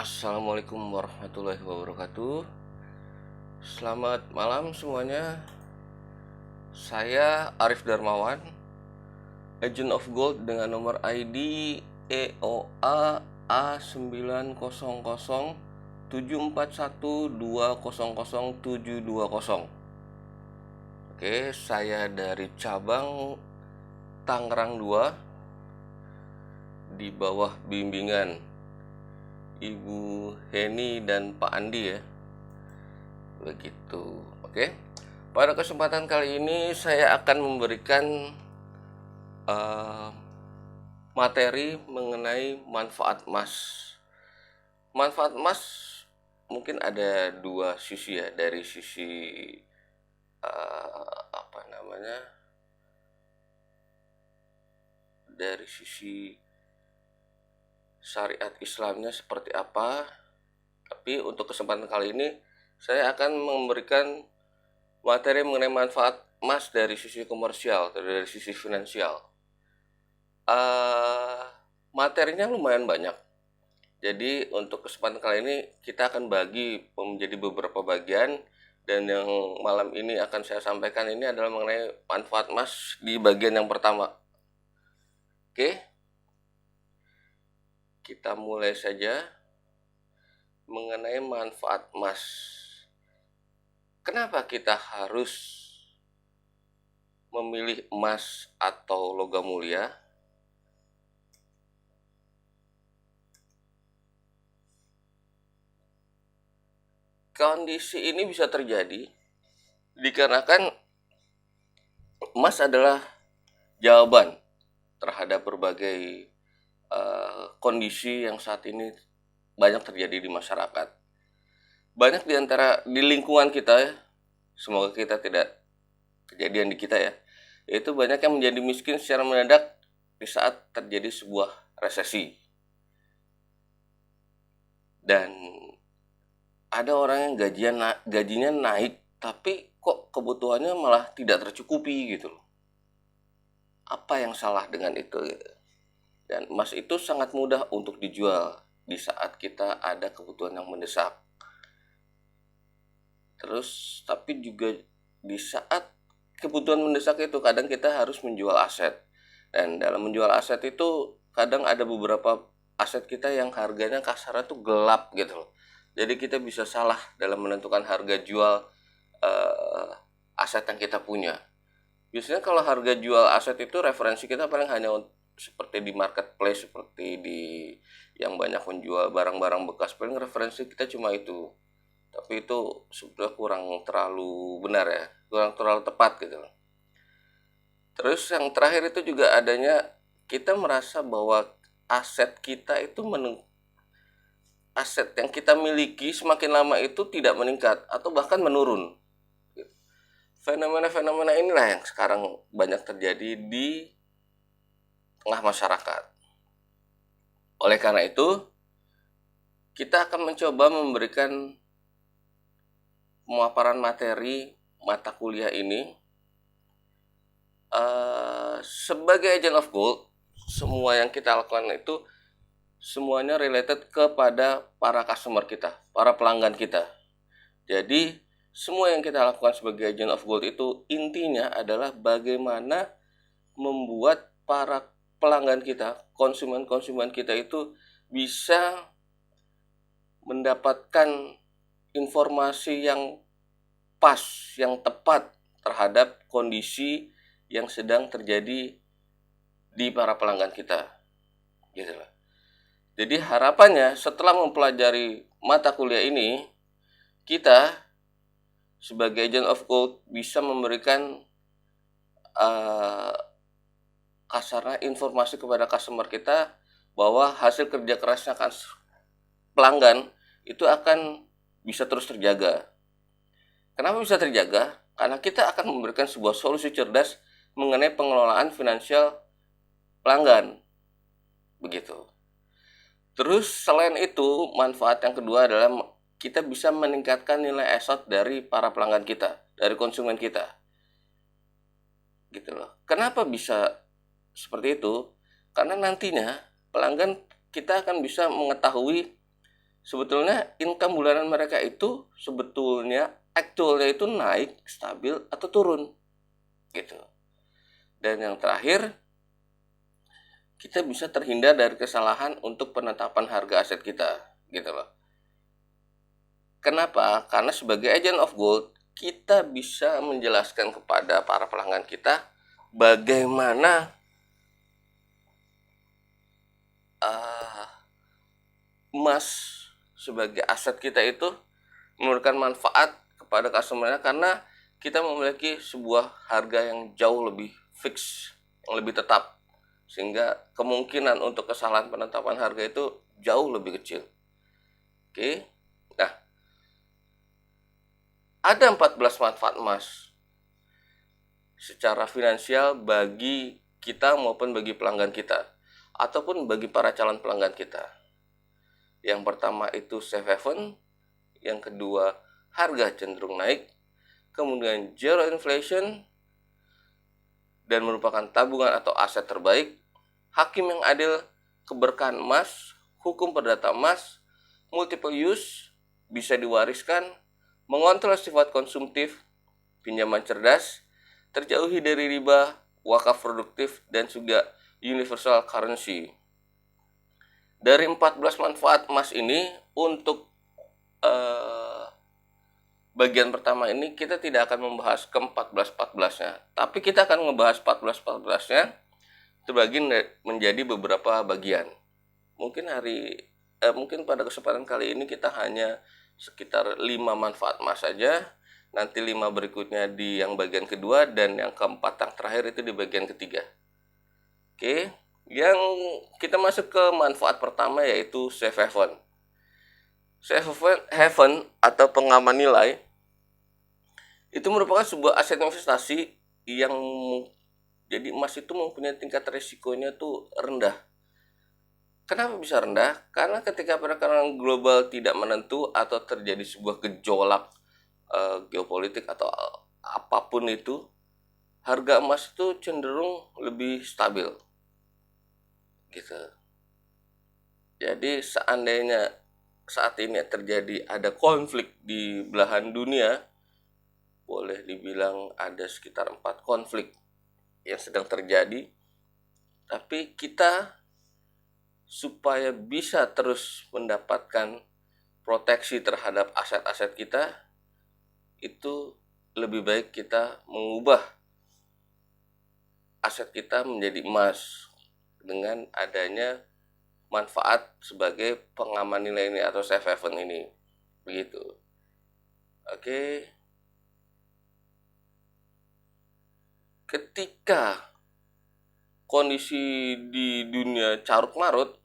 Assalamualaikum warahmatullahi wabarakatuh. Selamat malam semuanya. Saya Arif Darmawan, Agent of Gold dengan nomor ID EOA A9007412000720. Oke, saya dari cabang Tangerang 2 di bawah bimbingan Ibu Heni dan Pak Andi ya. Begitu. Oke. Pada kesempatan kali ini saya akan memberikan materi mengenai manfaat emas. Manfaat emas mungkin ada dua sisi ya, dari sisi dari sisi syariat Islamnya seperti apa. Tapi untuk kesempatan kali ini saya akan memberikan materi mengenai manfaat emas dari sisi komersial, dari sisi finansial. Materinya lumayan banyak. Jadi untuk kesempatan kali ini kita akan bagi menjadi beberapa bagian, dan yang malam ini akan saya sampaikan ini adalah mengenai manfaat emas di bagian yang pertama. Oke, kita mulai saja mengenai manfaat emas. Kenapa kita harus memilih emas atau logam mulia? Kondisi ini bisa terjadi dikarenakan emas adalah jawaban terhadap berbagai kondisi yang saat ini banyak terjadi di masyarakat. Banyak di antara di lingkungan kita ya, semoga kita tidak kejadian di kita ya, itu banyak yang menjadi miskin secara mendadak di saat terjadi sebuah resesi. Dan ada orang yang gajinya naik, tapi kok kebutuhannya malah tidak tercukupi gitu loh. Apa yang salah dengan itu gitu. Dan emas itu sangat mudah untuk dijual di saat kita ada kebutuhan yang mendesak. Terus tapi juga di saat kebutuhan mendesak itu kadang kita harus menjual aset. Dan dalam menjual aset itu kadang ada beberapa aset kita yang harganya kasarnya tuh gelap gitu loh. Jadi kita bisa salah dalam menentukan harga jual aset yang kita punya. Biasanya kalau harga jual aset itu referensi kita paling hanya seperti di marketplace, seperti di yang banyak menjual barang-barang bekas, paling referensi kita cuma itu. Tapi itu sebetulnya kurang terlalu benar ya, kurang terlalu tepat gitu. Terus yang terakhir itu juga adanya kita merasa bahwa aset kita itu aset yang kita miliki semakin lama itu tidak meningkat atau bahkan menurun. Fenomena-fenomena inilah yang sekarang banyak terjadi di tengah masyarakat. Oleh karena itu, kita akan mencoba memberikan pemaparan materi mata kuliah ini sebagai agent of gold. Semua yang kita lakukan itu semuanya related kepada para customer kita, para pelanggan kita. Jadi semua yang kita lakukan sebagai agent of gold itu intinya adalah bagaimana membuat para pelanggan kita, konsumen-konsumen kita itu bisa mendapatkan informasi yang pas, yang tepat terhadap kondisi yang sedang terjadi di para pelanggan kita. Gitu loh. Jadi harapannya setelah mempelajari mata kuliah ini, kita sebagai agent of gold bisa memberikan kasarnya informasi kepada customer kita bahwa hasil kerja kerasnya pelanggan itu akan bisa terus terjaga. Kenapa bisa terjaga? Karena kita akan memberikan sebuah solusi cerdas mengenai pengelolaan finansial pelanggan. Begitu. Terus selain itu, manfaat yang kedua adalah kita bisa meningkatkan nilai asset dari para pelanggan kita, dari konsumen kita. Gitu loh. Kenapa bisa seperti itu? Karena nantinya pelanggan kita akan bisa mengetahui sebetulnya income bulanan mereka itu sebetulnya actualnya itu naik, stabil, atau turun gitu. Dan yang terakhir, kita bisa terhindar dari kesalahan untuk penetapan harga aset kita gitu loh. Kenapa? Karena sebagai agent of gold, kita bisa menjelaskan kepada para pelanggan kita bagaimana emas sebagai aset kita itu memberikan manfaat kepada customer-nya, karena kita memiliki sebuah harga yang jauh lebih fix, yang lebih tetap, sehingga kemungkinan untuk kesalahan penetapan harga itu jauh lebih kecil. Oke. Nah, ada 14 manfaat emas secara finansial bagi kita maupun bagi pelanggan kita, ataupun bagi para calon pelanggan kita. Yang pertama itu safe haven, yang kedua harga cenderung naik, kemudian zero inflation dan merupakan tabungan atau aset terbaik, hakim yang adil, keberkahan emas, hukum perdata emas, multiple use, bisa diwariskan, mengontrol sifat konsumtif, pinjaman cerdas, terjauhi dari riba, wakaf produktif, dan juga universal currency. Dari 14 manfaat emas ini, untuk bagian pertama ini kita tidak akan membahas ke 14-14-nya, tapi kita akan membahas 14-14-nya terbagi menjadi beberapa bagian. Mungkin pada kesempatan kali ini kita hanya sekitar 5 manfaat emas saja. Nanti 5 berikutnya di yang bagian kedua, dan yang keempat yang terakhir itu di bagian ketiga. Oke, yang kita masuk ke manfaat pertama yaitu safe haven. Safe haven atau pengaman nilai itu merupakan sebuah aset investasi yang jadi emas itu mempunyai tingkat risikonya tuh rendah. Kenapa bisa rendah? Karena ketika perekonomian global tidak menentu atau terjadi sebuah gejolak geopolitik atau apapun itu, harga emas itu cenderung lebih stabil gitu. Jadi seandainya saat ini terjadi ada konflik di belahan dunia, boleh dibilang ada sekitar 4 konflik yang sedang terjadi, tapi kita supaya bisa terus mendapatkan proteksi terhadap aset-aset kita, itu lebih baik kita mengubah aset kita menjadi emas dengan adanya manfaat sebagai pengaman nilai ini atau safe haven ini. Begitu. Oke. Ketika kondisi di dunia carut marut,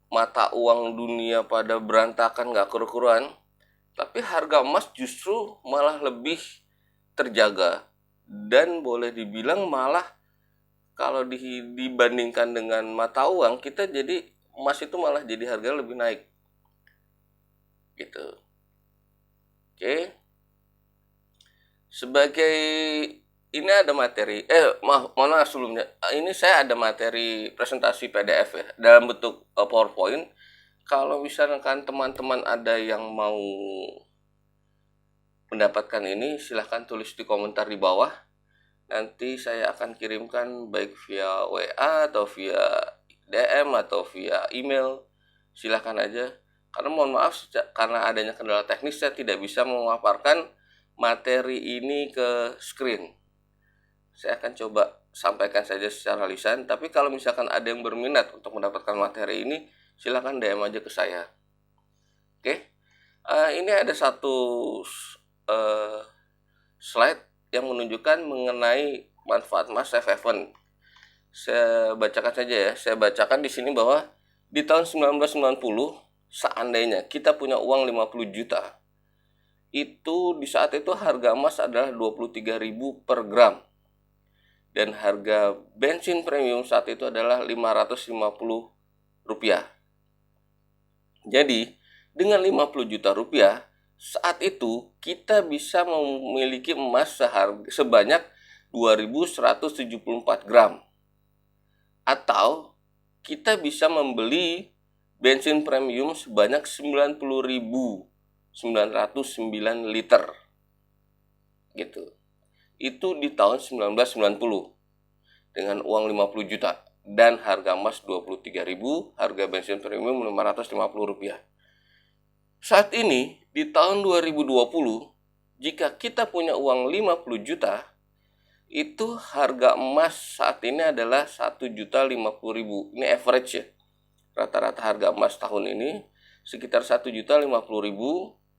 mata uang dunia pada berantakan, gak keruan, tapi harga emas justru malah lebih terjaga, dan boleh dibilang malah kalau dibandingkan dengan mata uang kita, jadi emas itu malah jadi harga lebih naik gitu. Oke. Sebagai ini ada materi mohon maaf sebelumnya, ini saya ada materi presentasi PDF ya dalam bentuk PowerPoint. Kalau misalkan teman-teman ada yang mau mendapatkan ini, silahkan tulis di komentar di bawah. Nanti saya akan kirimkan baik via WA atau via DM atau via email. Silahkan aja. Karena mohon maaf, karena adanya kendala teknis, saya tidak bisa memaparkan materi ini ke screen. Saya akan coba sampaikan saja secara lisan. Tapi kalau misalkan ada yang berminat untuk mendapatkan materi ini, silahkan DM aja ke saya. Oke. Ini ada satu slide yang menunjukkan mengenai manfaat emas safe haven. Saya bacakan saja ya. Saya bacakan di sini bahwa di tahun 1990, seandainya kita punya uang 50 juta, itu di saat itu harga emas adalah 23.000 per gram. Dan harga bensin premium saat itu adalah 550 rupiah. Jadi, dengan 50 juta rupiah, saat itu kita bisa memiliki emas sebanyak 2.174 gram. Atau kita bisa membeli bensin premium sebanyak 90.909 liter. Gitu. Itu di tahun 1990 dengan uang 50 juta dan harga emas 23.000, harga bensin premium Rp550. Saat ini di tahun 2020, jika kita punya uang 50 juta, itu harga emas saat ini adalah 1.050.000. Ini average ya. Rata-rata harga emas tahun ini sekitar 1.050.000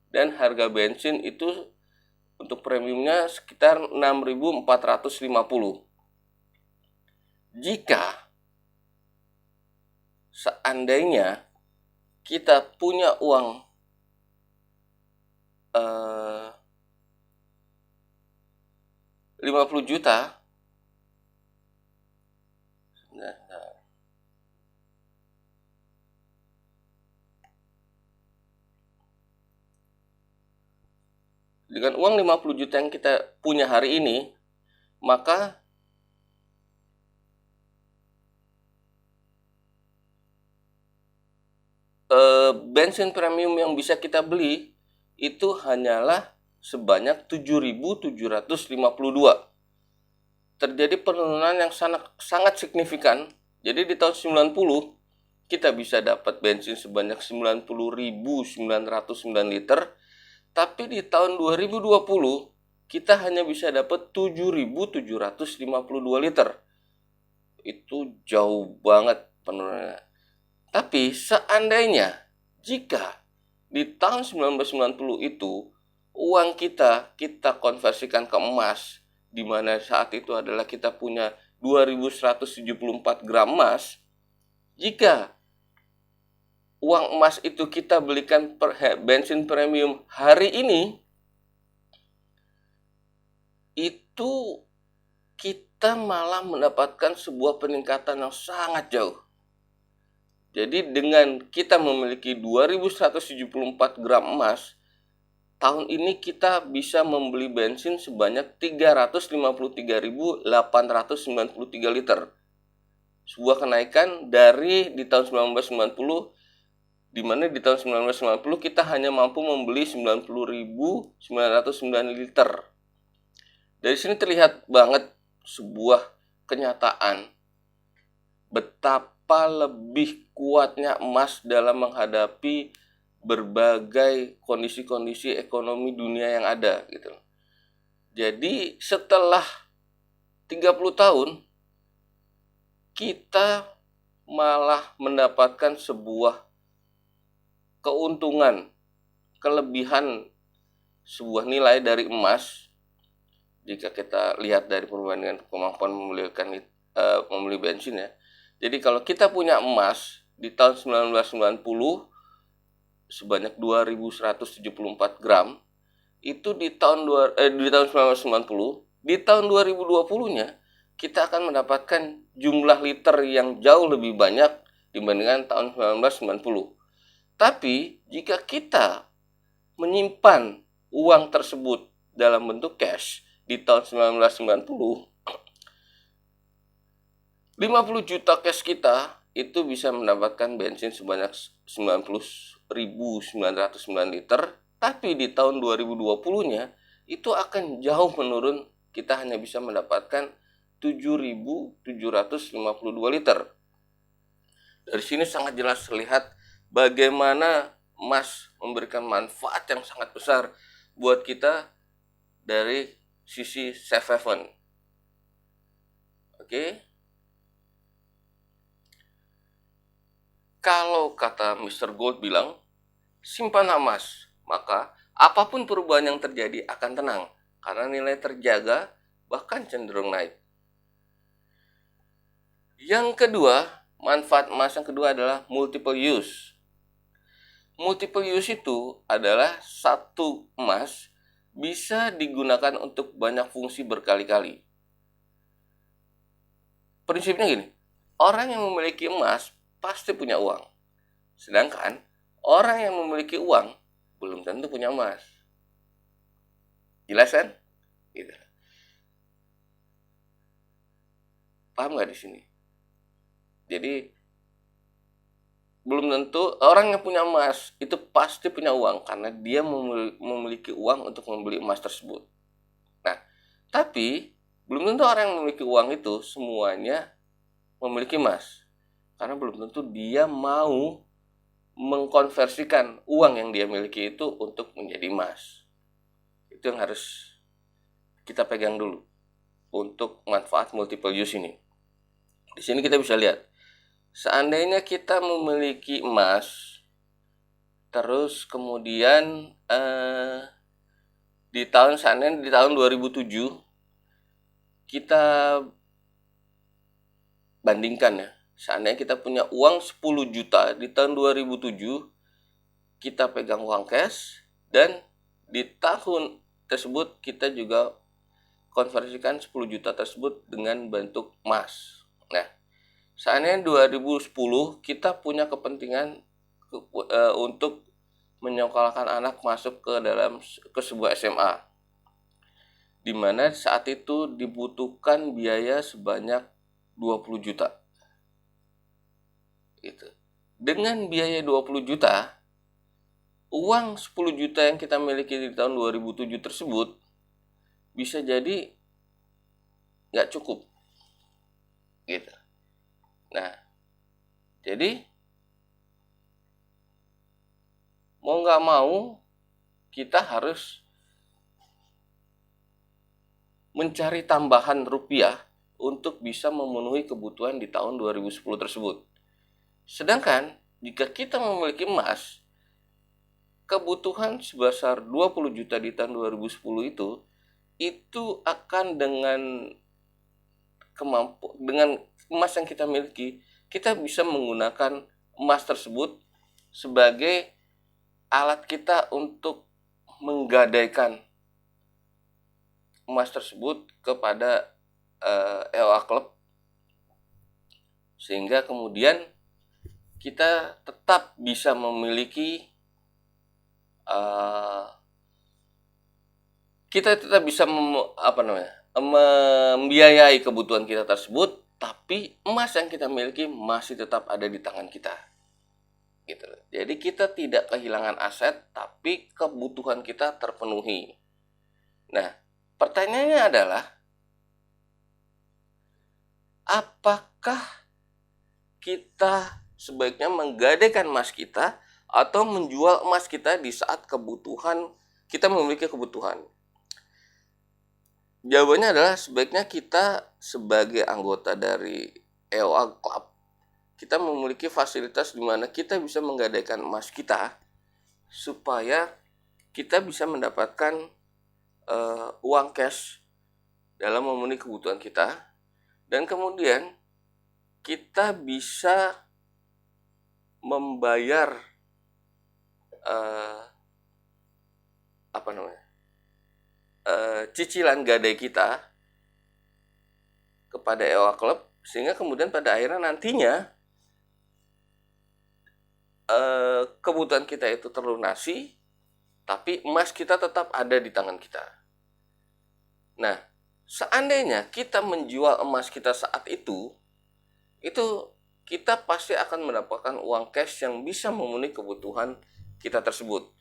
dan harga bensin itu untuk premiumnya sekitar 6.450. Jika seandainya kita punya uang 50 juta, dengan uang 50 juta yang kita punya hari ini, maka bensin premium yang bisa kita beli itu hanyalah sebanyak 7.752. Terjadi penurunan yang sangat signifikan. Jadi di tahun 90 kita bisa dapat bensin sebanyak 90.909 liter, tapi di tahun 2020 kita hanya bisa dapat 7.752 liter. Itu jauh banget penurunannya. Tapi seandainya jika di tahun 1990 itu uang kita konversikan ke emas, di mana saat itu adalah kita punya 2.174 gram emas, jika uang emas itu kita belikan bensin premium hari ini, itu kita malah mendapatkan sebuah peningkatan yang sangat jauh. Jadi dengan kita memiliki 2.174 gram emas, tahun ini kita bisa membeli bensin sebanyak 353.893 liter. Sebuah kenaikan dari di tahun 1990, di mana di tahun 1990 kita hanya mampu membeli 90.909 liter. Dari sini terlihat banget sebuah kenyataan betapa lebih kuatnya emas dalam menghadapi berbagai kondisi-kondisi ekonomi dunia yang ada gitu. Jadi setelah 30 tahun kita malah mendapatkan sebuah keuntungan, kelebihan sebuah nilai dari emas jika kita lihat dari perbandingan kemampuan membeli bensin ya. Jadi kalau kita punya emas di tahun 1990 sebanyak 2.174 gram, itu di tahun 1990, di tahun 2020-nya kita akan mendapatkan jumlah liter yang jauh lebih banyak dibandingkan tahun 1990. Tapi jika kita menyimpan uang tersebut dalam bentuk cash di tahun 1990, 50 juta cash kita itu bisa mendapatkan bensin sebanyak 90.909 liter, tapi di tahun 2020-nya itu akan jauh menurun, kita hanya bisa mendapatkan 7.752 liter. Dari sini sangat jelas terlihat bagaimana emas memberikan manfaat yang sangat besar buat kita dari sisi safe haven. Oke. Kalau kata Mr. Gold bilang, simpan emas, maka apapun perubahan yang terjadi akan tenang, karena nilai terjaga bahkan cenderung naik. Yang kedua, manfaat emas yang kedua adalah multiple use. Multiple use itu adalah satu emas bisa digunakan untuk banyak fungsi berkali-kali. Prinsipnya gini, orang yang memiliki emas pasti punya uang. Sedangkan orang yang memiliki uang belum tentu punya emas. Jelas kan? Gitu. Paham nggak di sini? Jadi belum tentu orang yang punya emas itu pasti punya uang karena dia memiliki uang untuk membeli emas tersebut. Nah, tapi belum tentu orang yang memiliki uang itu semuanya memiliki emas. Karena belum tentu dia mau mengkonversikan uang yang dia miliki itu untuk menjadi emas. Itu yang harus kita pegang dulu untuk manfaat multiple use ini. Di sini kita bisa lihat, seandainya kita memiliki emas, terus kemudian di tahun 2007 kita bandingkan ya, seandainya kita punya uang 10 juta di tahun 2007, kita pegang uang cash, dan di tahun tersebut kita juga konversikan 10 juta tersebut dengan bentuk emas. Nah, seandainya 2010 kita punya kepentingan untuk menyekolahkan anak masuk ke sebuah SMA, di mana saat itu dibutuhkan biaya sebanyak 20 juta. Gitu. Dengan biaya 20 juta, uang 10 juta yang kita miliki di tahun 2007 tersebut bisa jadi nggak cukup. Gitu. Nah, jadi mau nggak mau kita harus mencari tambahan rupiah untuk bisa memenuhi kebutuhan di tahun 2010 tersebut. Sedangkan jika kita memiliki emas, kebutuhan sebesar 20 juta di tahun 2010 itu akan dengan emas yang kita miliki, kita bisa menggunakan emas tersebut sebagai alat kita untuk menggadaikan emas tersebut kepada EOA Club, sehingga kemudian kita tetap bisa memiliki membiayai kebutuhan kita tersebut, tapi emas yang kita miliki masih tetap ada di tangan kita. Gitu. Jadi kita tidak kehilangan aset, tapi kebutuhan kita terpenuhi. Nah, pertanyaannya adalah, apakah kita sebaiknya menggadaikan emas kita atau menjual emas kita di saat kita memiliki kebutuhan? Jawabannya adalah sebaiknya kita sebagai anggota dari EOA Club, kita memiliki fasilitas di mana kita bisa menggadaikan emas kita supaya kita bisa mendapatkan uang cash dalam memenuhi kebutuhan kita, dan kemudian kita bisa membayar cicilan gadai kita kepada EOA Club, sehingga kemudian pada akhirnya nantinya kebutuhan kita itu terlunasi, tapi emas kita tetap ada di tangan kita. Nah, seandainya kita menjual emas kita saat itu kita pasti akan mendapatkan uang cash yang bisa memenuhi kebutuhan kita tersebut.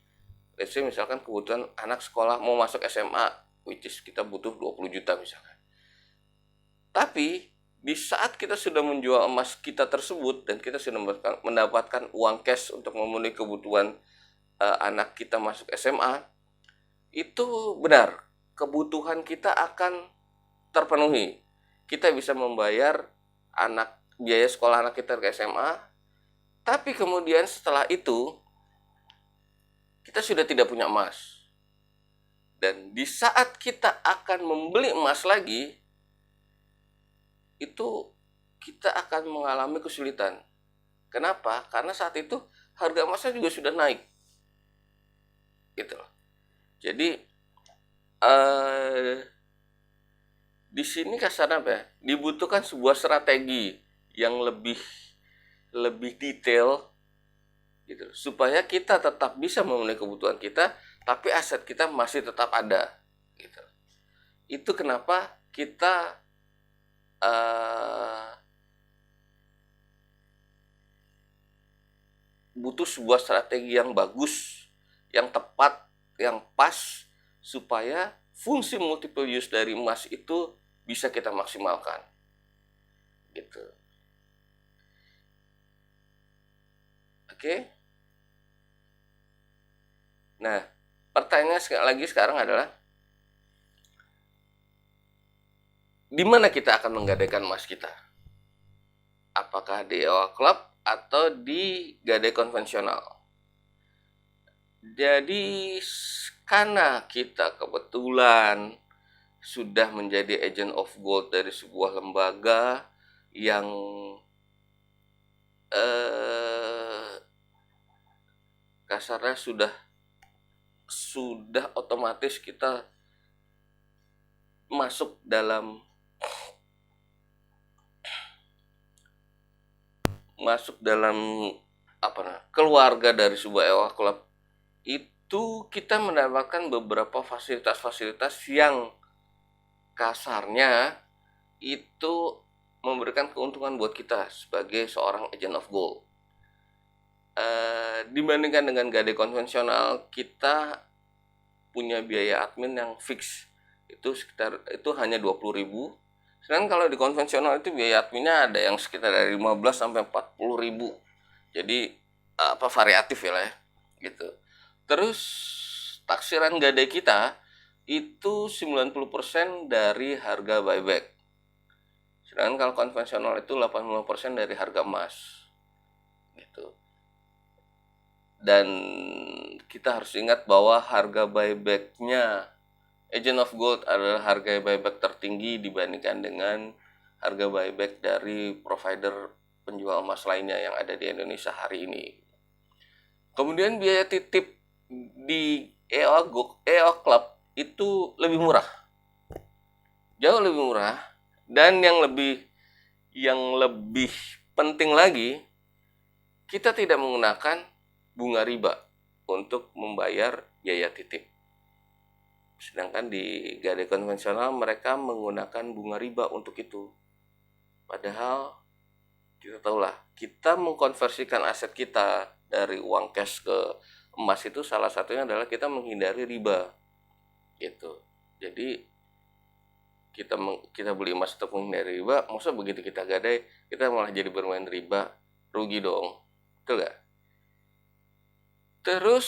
Let's say misalkan kebutuhan anak sekolah mau masuk SMA, which is kita butuh 20 juta misalkan. Tapi di saat kita sudah menjual emas kita tersebut dan kita sudah mendapatkan uang cash untuk memenuhi kebutuhan anak kita masuk SMA, itu benar, kebutuhan kita akan terpenuhi. Kita bisa membayar biaya sekolah anak kita ke SMA, tapi kemudian setelah itu kita sudah tidak punya emas. Dan di saat kita akan membeli emas lagi, itu kita akan mengalami kesulitan. Kenapa? Karena saat itu harga emasnya juga sudah naik. Gitu. Jadi di sini kasarnya apa ya? Dibutuhkan sebuah strategi yang lebih detail gitu, supaya kita tetap bisa memenuhi kebutuhan kita, tapi aset kita masih tetap ada. Gitu. Itu kenapa kita butuh sebuah strategi yang bagus, yang tepat, yang pas, supaya fungsi multiple use dari emas itu bisa kita maksimalkan. Gitu. Oke. Nah, pertanyaannya sekali lagi sekarang adalah, di mana kita akan menggadaikan emas kita? Apakah di EOA Club atau di gadai konvensional? Jadi, karena kita kebetulan sudah menjadi agent of gold dari sebuah lembaga yang kasarnya sudah otomatis kita masuk dalam keluarga dari sebuah EOA Club, itu kita mendapatkan beberapa fasilitas-fasilitas yang kasarnya itu memberikan keuntungan buat kita sebagai seorang agent of gold. Dibandingkan dengan gadai konvensional, kita punya biaya admin yang fix, itu hanya 20.000. Sedangkan kalau di konvensional itu biaya adminnya ada yang sekitar dari 15 sampai 40.000. Jadi variatif ya lah ya, gitu. Terus taksiran gadai kita itu 90% dari harga buyback. Sedangkan kalau konvensional itu 80% dari harga emas. Gitu. Dan kita harus ingat bahwa harga buybacknya agent of gold adalah harga buyback tertinggi dibandingkan dengan harga buyback dari provider penjual emas lainnya yang ada di Indonesia hari ini. Kemudian biaya titip di EOA Club itu lebih murah, jauh lebih murah. Dan yang lebih penting lagi, kita tidak menggunakan bunga riba untuk membayar biaya titip. Sedangkan di gadai konvensional mereka menggunakan bunga riba untuk itu. Padahal kita tahulah, kita mengkonversikan aset kita dari uang cash ke emas itu salah satunya adalah kita menghindari riba. Gitu. Jadi kita beli emas untuk menghindari riba, maksudnya begitu kita gadai, kita malah jadi bermain riba, rugi dong. Betul gak? Terus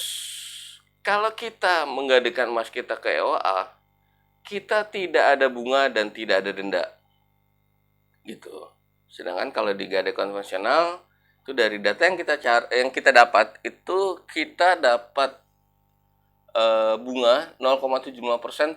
kalau kita menggadaikan emas kita ke EOA, kita tidak ada bunga dan tidak ada denda. Gitu. Sedangkan kalau di gadai konvensional, itu dari data yang kita dapat, itu kita dapat bunga 0,75%